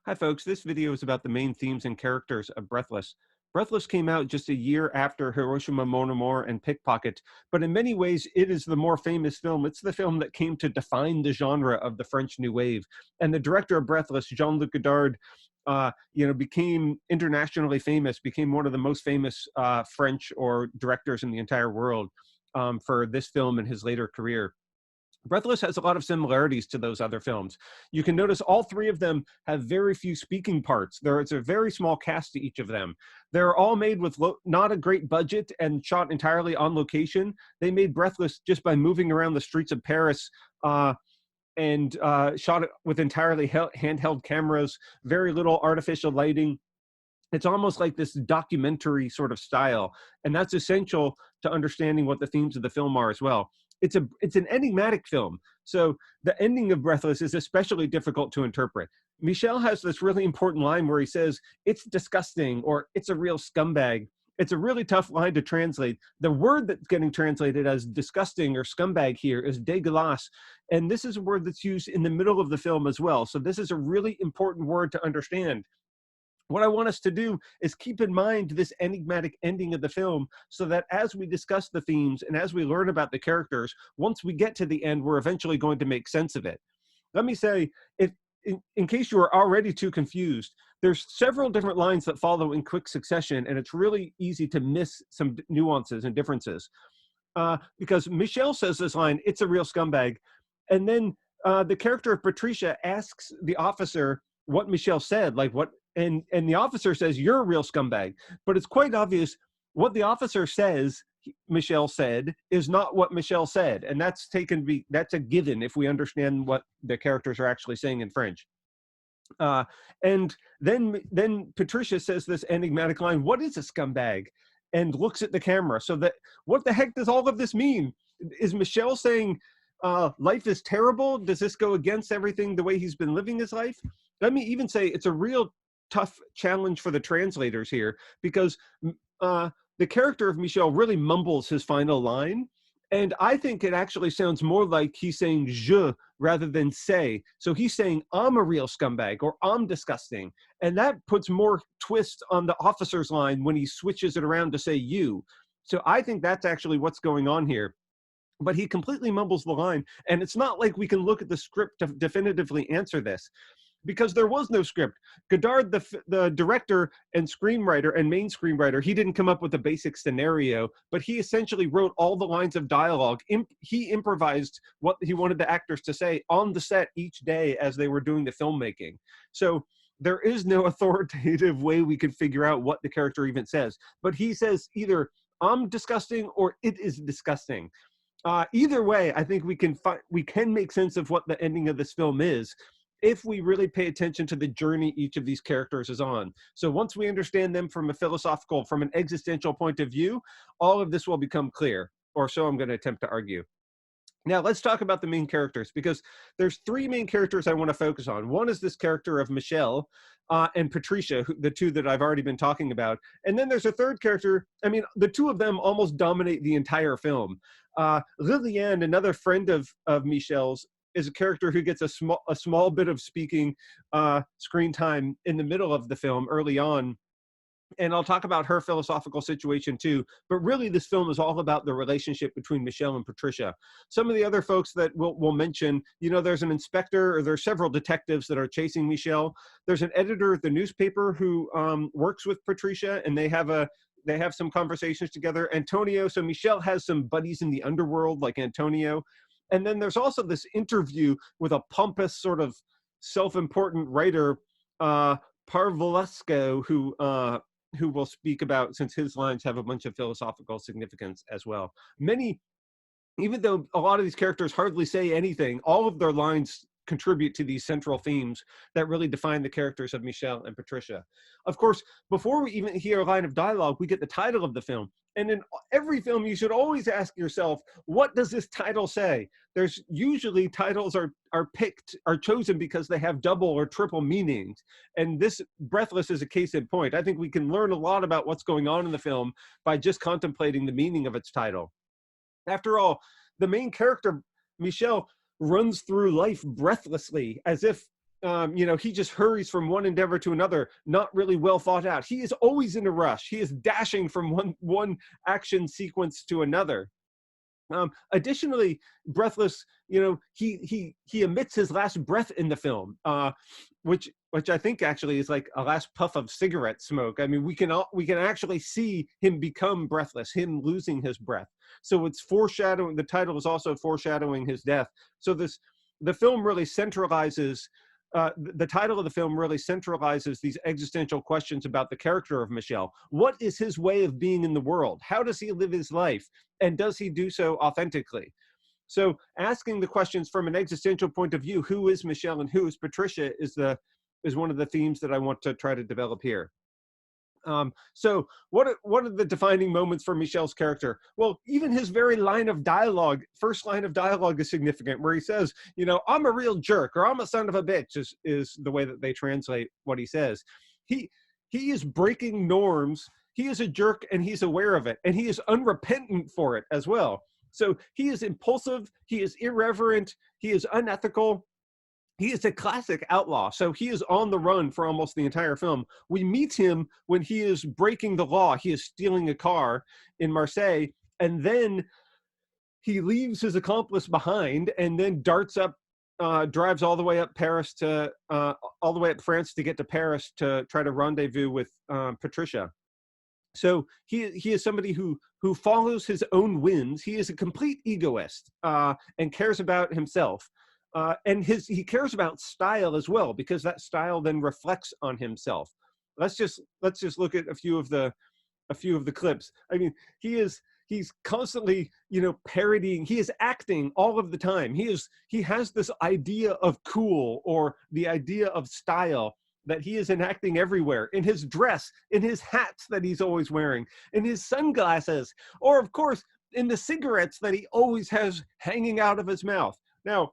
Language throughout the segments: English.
Hi, folks. This video is about the main themes and characters of Breathless. Breathless came out just a year after Hiroshima Mon Amour and Pickpocket, but in many ways, it is the more famous film. It's the film that came to define the genre of the French New Wave. And the director of Breathless, Jean-Luc Godard, became internationally famous, became one of the most famous French or directors in the entire world for this film and his later career. Breathless has a lot of similarities to those other films. You can notice all three of them have very few speaking parts. It's a very small cast to each of them. They're all made with not a great budget and shot entirely on location. They made Breathless just by moving around the streets of Paris and shot it with entirely handheld cameras, very little artificial lighting. It's almost like this documentary sort of style, and that's essential to understanding what the themes of the film are as well. It's an enigmatic film, so the ending of Breathless is especially difficult to interpret. Michel has this really important line where he says, "It's disgusting," or "It's a real scumbag." It's a really tough line to translate. The word that's getting translated as disgusting or scumbag here is dégueulasse, and this is a word that's used in the middle of the film as well. So this is a really important word to understand. What I want us to do is keep in mind this enigmatic ending of the film so that as we discuss the themes and as we learn about the characters, once we get to the end, we're eventually going to make sense of it. Let me say, if in case you are already too confused, there's several different lines that follow in quick succession, and it's really easy to miss some nuances and differences. Because Michel says this line, "It's a real scumbag," and then the character of Patricia asks the officer what Michel said, like what, and the officer says, "You're a real scumbag," but it's quite obvious what the officer says. Michel said is not what Michel said, and that's a given if we understand what the characters are actually saying in French. Uh, and then Patricia says this enigmatic line, "What is a scumbag?" and looks at the camera. So that what the heck does all of this mean? Is Michel saying life is terrible? Does this go against everything the way he's been living his life? Let me even say it's a real tough challenge for the translators here because uh, the character of Michel really mumbles his final line. And I think it actually sounds more like he's saying je rather than say. So he's saying, "I'm a real scumbag," or "I'm disgusting." And that puts more twist on the officer's line when he switches it around to say you. So I think that's actually what's going on here. But he completely mumbles the line. And it's not like we can look at the script to definitively answer this because there was no script. Godard, the director and screenwriter and main screenwriter, he didn't come up with a basic scenario, but he essentially wrote all the lines of dialogue. He improvised what he wanted the actors to say on the set each day as they were doing the filmmaking. So there is no authoritative way we could figure out what the character even says. But he says either "I'm disgusting" or "it is disgusting." Either way, I think we can make sense of what the ending of this film is if we really pay attention to the journey each of these characters is on. So once we understand them from a philosophical, from an existential point of view, all of this will become clear, or so I'm going to attempt to argue. Now let's talk about the main characters because there's three main characters I want to focus on. One is this character of Michel and Patricia, the two that I've already been talking about. And then there's a third character. I mean, the two of them almost dominate the entire film. Liliane, another friend of Michel's, is a character who gets a small bit of speaking screen time in the middle of the film early on. And I'll talk about her philosophical situation too. But really, this film is all about the relationship between Michel and Patricia. Some of the other folks that we'll mention, there's an inspector, or there's several detectives that are chasing Michel. There's an editor at the newspaper who works with Patricia, and they have some conversations together. Antonio, so Michel has some buddies in the underworld like Antonio. And then there's also this interview with a pompous sort of self-important writer, Parvalesco, who will speak about, since his lines have a bunch of philosophical significance as well. Even though a lot of these characters hardly say anything, all of their lines contribute to these central themes that really define the characters of Michel and Patricia. Of course, before we even hear a line of dialogue, we get the title of the film. And in every film, you should always ask yourself, what does this title say? There's usually titles are chosen because they have double or triple meanings. And this Breathless is a case in point. I think we can learn a lot about what's going on in the film by just contemplating the meaning of its title. After all, the main character, Michel, runs through life breathlessly, as if he just hurries from one endeavor to another, not really well thought out. He is always in a rush. He is dashing from one action sequence to another. Additionally, Breathless, he emits his last breath in the film, which I think actually is like a last puff of cigarette smoke. I mean, we can actually see him become breathless, him losing his breath. So it's foreshadowing. The title is also foreshadowing his death. So the film really centralizes. The title of the film really centralizes these existential questions about the character of Michel. What is his way of being in the world? How does he live his life? And does he do so authentically? So asking the questions from an existential point of view, who is Michel and who is Patricia, is one of the themes that I want to try to develop here. So what are the defining moments for Michel's character? Well, even his very first line of dialogue is significant, where he says, I'm a real jerk, or I'm a son of a bitch, is the way that they translate what he says. He is breaking norms. He is a jerk, and he's aware of it, and he is unrepentant for it as well. So he is impulsive, he is irreverent, he is unethical. He is a classic outlaw. So he is on the run for almost the entire film. We meet him when he is breaking the law. He is stealing a car in Marseille, and then he leaves his accomplice behind and then drives all the way up all the way up France to get to Paris to try to rendezvous with Patricia. So he is somebody who follows his own whims. He is a complete egoist and cares about himself. And he cares about style as well, because that style then reflects on himself. Let's just look at a few of the clips. I mean, he's constantly, parodying. He is acting all of the time. He has this idea of cool, or the idea of style, that he is enacting everywhere, in his dress, in his hats that he's always wearing, in his sunglasses, or of course in the cigarettes that he always has hanging out of his mouth. Now,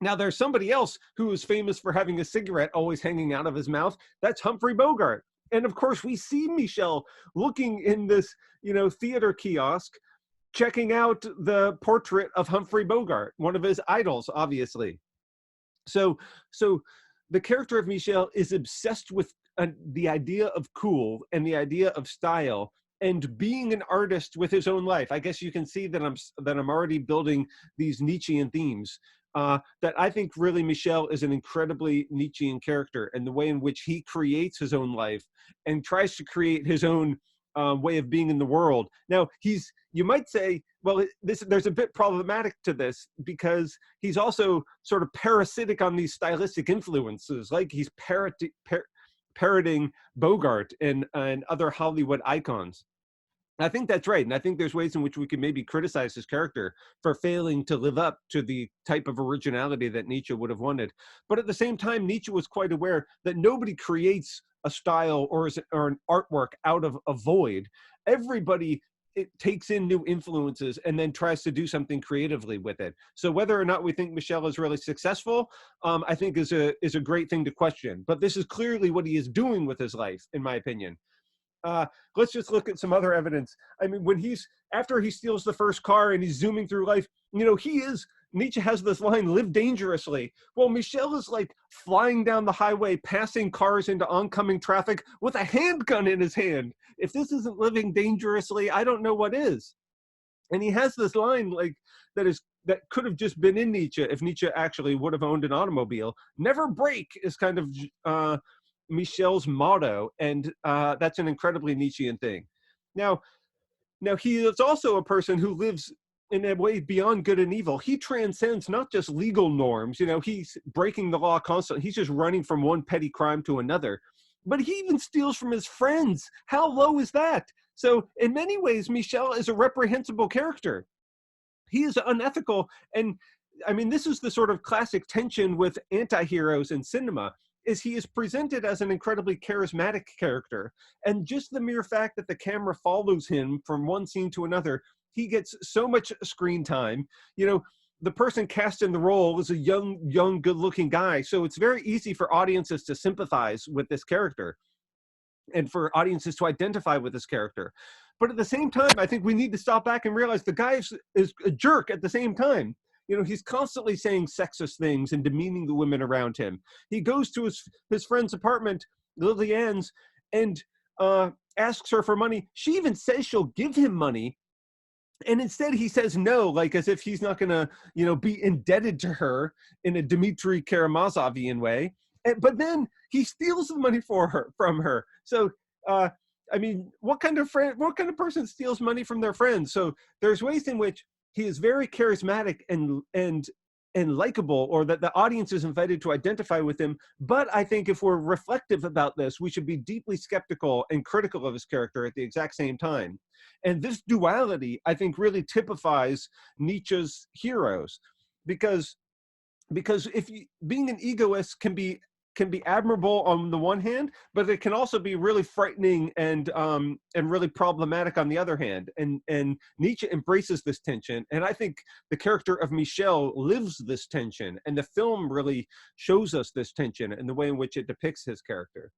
there's somebody else who is famous for having a cigarette always hanging out of his mouth. That's Humphrey Bogart. And of course, we see Michel looking in this, theater kiosk, checking out the portrait of Humphrey Bogart, one of his idols, obviously. So the character of Michel is obsessed with the idea of cool and the idea of style, and being an artist with his own life. I guess you can see that I'm already building these Nietzschean themes. That I think really Michel is an incredibly Nietzschean character, and the way in which he creates his own life and tries to create his own way of being in the world. Now, you might say, well, there's a bit problematic to this, because he's also sort of parasitic on these stylistic influences, like he's parroting Bogart and other Hollywood icons. I think that's right. And I think there's ways in which we can maybe criticize his character for failing to live up to the type of originality that Nietzsche would have wanted. But at the same time, Nietzsche was quite aware that nobody creates a style or an artwork out of a void. Everybody takes in new influences and then tries to do something creatively with it. So whether or not we think Michel is really successful, I think is a great thing to question. But this is clearly what he is doing with his life, in my opinion. Let's just look at some other evidence. I mean, after he steals the first car and he's zooming through life, Nietzsche has this line, live dangerously. Well, Michel is like flying down the highway, passing cars into oncoming traffic with a handgun in his hand. If this isn't living dangerously, I don't know what is. And he has this line that could have just been in Nietzsche if Nietzsche actually would have owned an automobile. Never brake is kind of Michel's motto, and that's an incredibly Nietzschean thing. Now he is also a person who lives in a way beyond good and evil. He transcends not just legal norms. He's breaking the law constantly. He's just running from one petty crime to another. But he even steals from his friends. How low is that? So in many ways, Michel is a reprehensible character. He is unethical. And I mean, this is the sort of classic tension with anti-heroes in cinema, is he is presented as an incredibly charismatic character. And just the mere fact that the camera follows him from one scene to another, he gets so much screen time. The person cast in the role is a young, good-looking guy. So it's very easy for audiences to sympathize with this character and for audiences to identify with this character. But at the same time, I think we need to stop back and realize the guy is a jerk at the same time. he's constantly saying sexist things and demeaning the women around him. He goes to his friend's apartment, Lily Ann's, and asks her for money. She even says she'll give him money, and instead he says no, like as if he's not going to, be indebted to her in a Dmitry Karamazovian way. But then he steals the money from her. So, I mean, what kind of person steals money from their friends? So there's ways in which he is very charismatic and likable, or that the audience is invited to identify with him. But I think if we're reflective about this, we should be deeply skeptical and critical of his character at the exact same time. And this duality, I think, really typifies Nietzsche's heroes, because being an egoist can be admirable on the one hand, but it can also be really frightening and really problematic on the other hand. And Nietzsche embraces this tension, and I think the character of Michel lives this tension, and the film really shows us this tension and the way in which it depicts his character.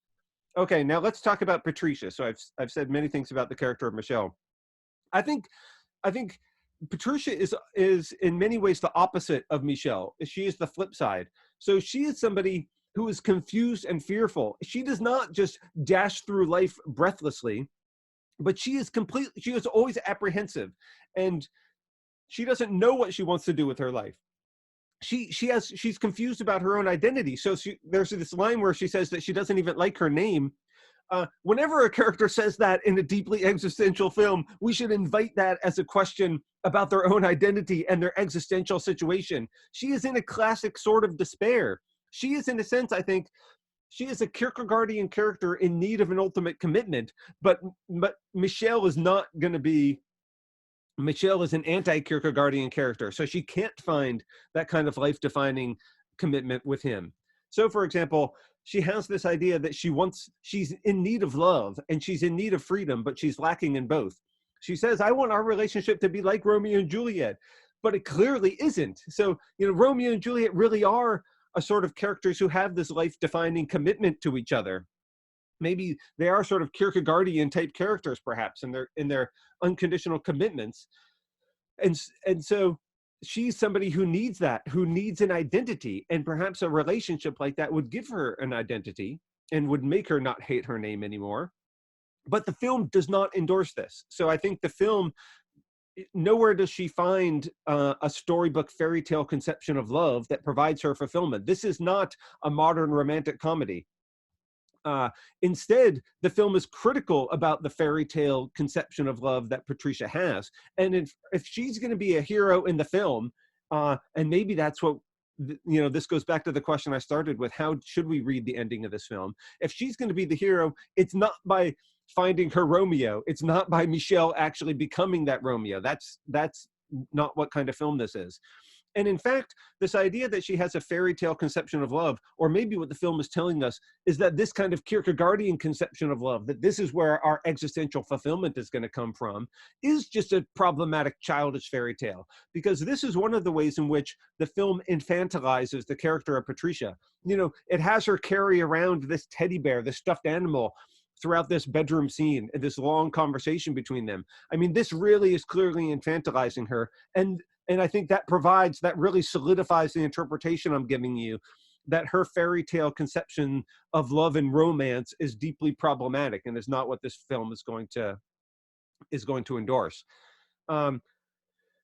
Okay, now let's talk about Patricia. So I've said many things about the character of Michel. I think Patricia is in many ways the opposite of Michel. She is the flip side. So she is somebody who is confused and fearful. She does not just dash through life breathlessly, but she is always apprehensive, and she doesn't know what she wants to do with her life. She's confused about her own identity. So there's this line where she says that she doesn't even like her name. Whenever a character says that in a deeply existential film, we should invite that as a question about their own identity and their existential situation. She is in a classic sort of despair. She is, in a sense, I think, she is a Kierkegaardian character in need of an ultimate commitment, but Michel is not going to be. Michel is an anti-Kierkegaardian character, so she can't find that kind of life-defining commitment with him. So, for example, she has this idea that she's in need of love and she's in need of freedom, but she's lacking in both. She says, I want our relationship to be like Romeo and Juliet, but it clearly isn't. So, Romeo and Juliet really are a sort of characters who have this life-defining commitment to each other. Maybe they are sort of Kierkegaardian type characters, perhaps, in their unconditional commitments. And so she's somebody who needs an identity, and perhaps a relationship like that would give her an identity and would make her not hate her name anymore. But the film does not endorse this. So I think the film, nowhere does she find a storybook fairy tale conception of love that provides her fulfillment. This is not a modern romantic comedy. Instead, the film is critical about the fairy tale conception of love that Patricia has. And if she's going to be a hero in the film, and maybe that's what, this goes back to the question I started with, how should we read the ending of this film? If she's going to be the hero, it's not by finding her Romeo. It's not by Michel actually becoming that Romeo. That's not what kind of film this is. And in fact, this idea that she has a fairy tale conception of love, or maybe what the film is telling us, is that this kind of Kierkegaardian conception of love, that this is where our existential fulfillment is going to come from, is just a problematic childish fairy tale. Because this is one of the ways in which the film infantilizes the character of Patricia. It has her carry around this teddy bear, this stuffed animal, throughout this bedroom scene and this long conversation between them. I mean, this really is clearly infantilizing her. And I think that really solidifies the interpretation I'm giving you, that her fairy tale conception of love and romance is deeply problematic and is not what this film is going to endorse.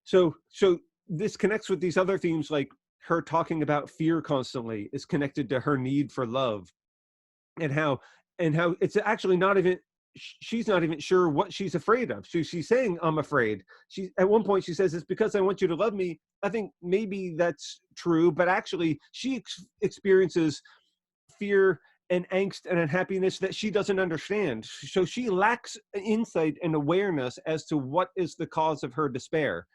So this connects with these other themes, like her talking about fear constantly is connected to her need for love, and how it's actually not even, she's not even sure what she's afraid of. She's saying, I'm afraid. At one point she says, it's because I want you to love me. I think maybe that's true, but actually she experiences fear and angst and unhappiness that she doesn't understand. So she lacks insight and awareness as to what is the cause of her despair.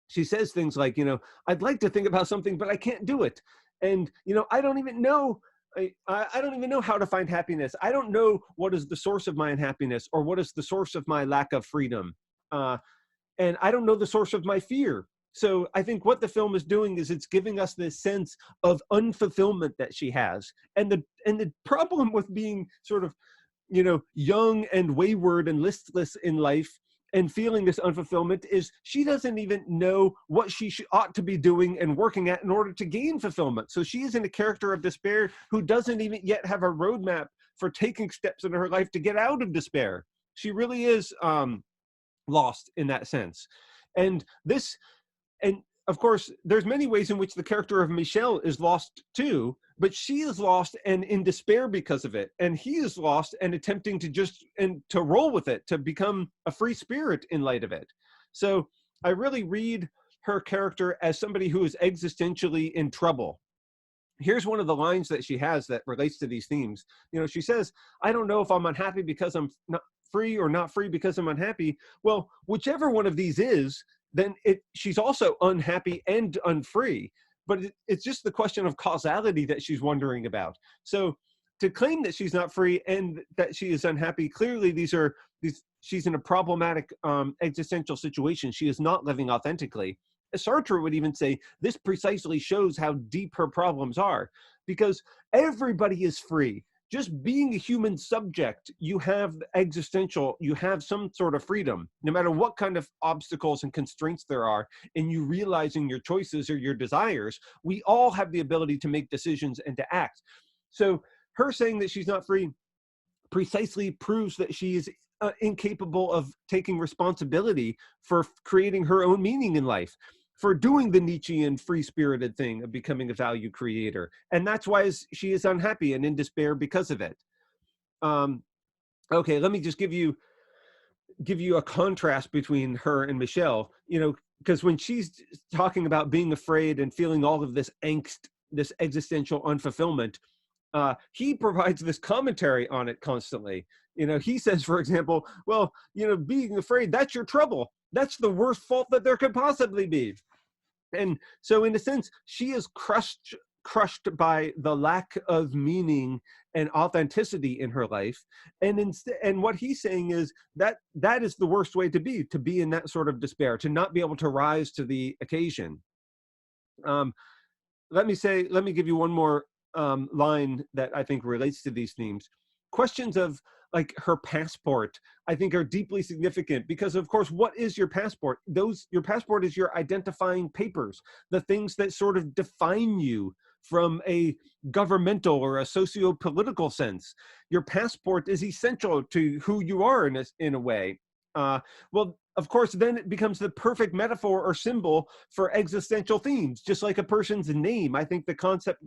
She says things like, I'd like to think about something, but I can't do it. And, I don't even know I don't even know how to find happiness. I don't know what is the source of my unhappiness, or what is the source of my lack of freedom. And I don't know the source of my fear. So I think what the film is doing is it's giving us this sense of unfulfillment that she has. And the problem with being sort of, young and wayward and listless in life, and feeling this unfulfillment is she doesn't even know what she ought to be doing and working at in order to gain fulfillment. So she is in a character of despair who doesn't even yet have a roadmap for taking steps in her life to get out of despair. She really is lost in that sense. And this, and of course, there's many ways in which the character of Michel is lost too, but she is lost and in despair because of it. And he is lost and attempting to to roll with it, to become a free spirit in light of it. So I really read her character as somebody who is existentially in trouble. Here's one of the lines that she has that relates to these themes. She says, I don't know if I'm unhappy because I'm not free or not free because I'm unhappy. Well, whichever one of these is, then she's also unhappy and unfree. But it's just the question of causality that she's wondering about. So to claim that she's not free and that she is unhappy, clearly she's in a problematic existential situation. She is not living authentically. Sartre would even say this precisely shows how deep her problems are, because everybody is free. Just being a human subject, you have some sort of freedom, no matter what kind of obstacles and constraints there are, and you realizing your choices or your desires, we all have the ability to make decisions and to act. So her saying that she's not free precisely proves that she is incapable of taking responsibility for creating her own meaning in life, for doing the Nietzschean free-spirited thing of becoming a value creator. And that's why she is unhappy and in despair because of it. Okay, let me just give you a contrast between her and Michel, because when she's talking about being afraid and feeling all of this angst, this existential unfulfillment, he provides this commentary on it constantly. He says, for example, well, being afraid, that's your trouble. That's the worst fault that there could possibly be. And so in a sense, she is crushed by the lack of meaning and authenticity in her life. And what he's saying is that is the worst way to be in that sort of despair, to not be able to rise to the occasion. Let me give you one more line that I think relates to these themes. Questions of like her passport, I think, are deeply significant because, of course, what is your passport? Your passport is your identifying papers, the things that sort of define you from a governmental or a socio-political sense. Your passport is essential to who you are in a way. Well, of course, then it becomes the perfect metaphor or symbol for existential themes, just like a person's name. I think the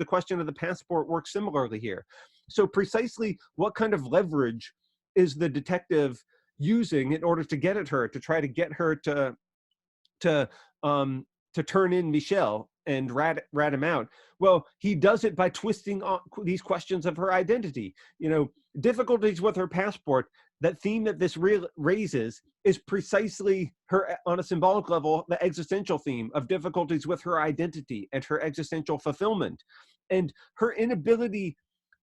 question of the passport works similarly here. So precisely what kind of leverage is the detective using in order to get at her, to try to get her to turn in Michel and rat him out? Well, he does it by twisting these questions of her identity. Difficulties with her passport, that theme that this raises is precisely her, on a symbolic level, the existential theme of difficulties with her identity and her existential fulfillment. And her inability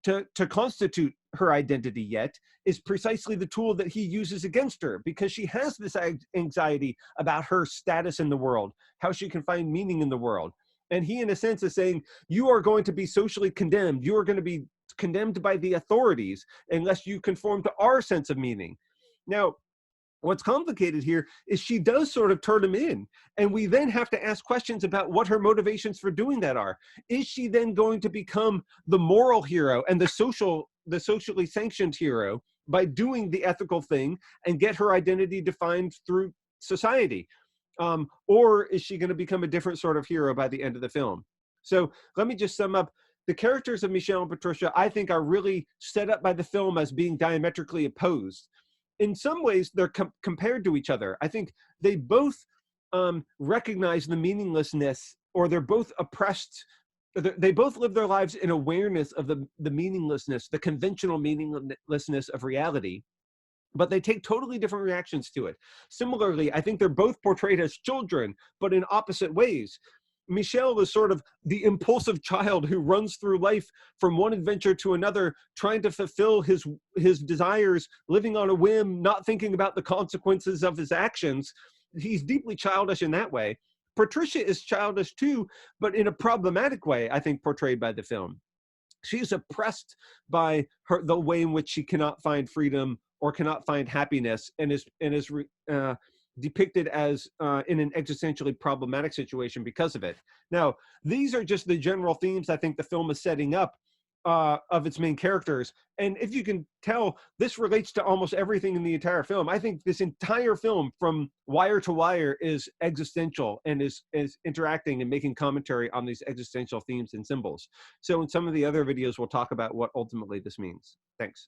to constitute her identity yet is precisely the tool that he uses against her, because she has this anxiety about her status in the world, how she can find meaning in the world. And he, in a sense, is saying, you are going to be socially condemned. You are going to be condemned by the authorities unless you conform to our sense of meaning. Now, what's complicated here is she does sort of turn him in, and we then have to ask questions about what her motivations for doing that are. Is she then going to become the moral hero and the socially sanctioned hero by doing the ethical thing and get her identity defined through society? Or is she going to become a different sort of hero by the end of the film? So let me just sum up. The characters of Michel and Patricia, I think, are really set up by the film as being diametrically opposed. In some ways, they're compared to each other. I think they both recognize the meaninglessness, or they're both oppressed. They both live their lives in awareness of the meaninglessness, the conventional meaninglessness of reality, but they take totally different reactions to it. Similarly, I think they're both portrayed as children, but in opposite ways. Michel is sort of the impulsive child who runs through life from one adventure to another, trying to fulfill his desires, living on a whim, not thinking about the consequences of his actions. He's deeply childish in that way. Patricia is childish too, but in a problematic way, I think, portrayed by the film. She's oppressed by the way in which she cannot find freedom or cannot find happiness, and is depicted as in an existentially problematic situation because of it. Now, these are just the general themes I think the film is setting up of its main characters. And if you can tell, this relates to almost everything in the entire film. I think this entire film, from wire to wire, is existential and is interacting and making commentary on these existential themes and symbols. So in some of the other videos, we'll talk about what ultimately this means. Thanks.